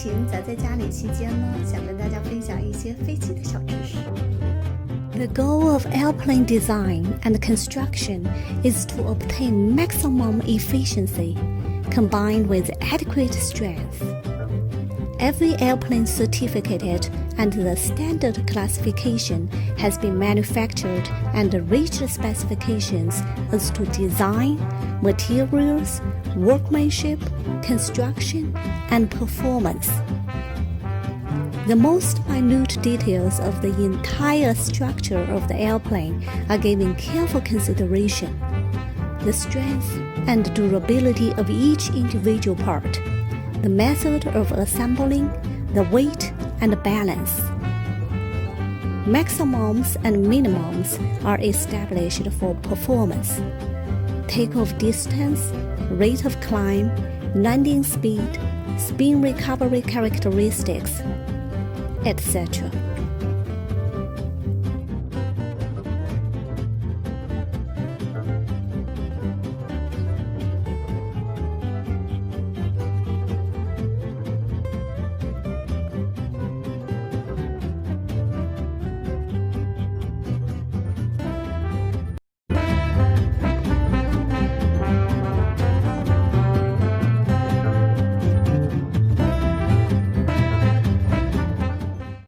情宅在家里期间呢，想跟大家分享一些飞机的小知识。The goal of airplane design and construction is to obtain maximum efficiency, combined with adequate strength. Every airplane certificated under the standard classification has been manufactured under rigid specifications as to design, materials, workmanship, construction, and performance. The most minute details of the entire structure of the airplane are given careful consideration. The strength and durability of each individual part, the method of assembling, the weight and balance. Maximums and minimums are established for performance. Takeoff distance, rate of climb, landing speed, spin recovery characteristics, etc.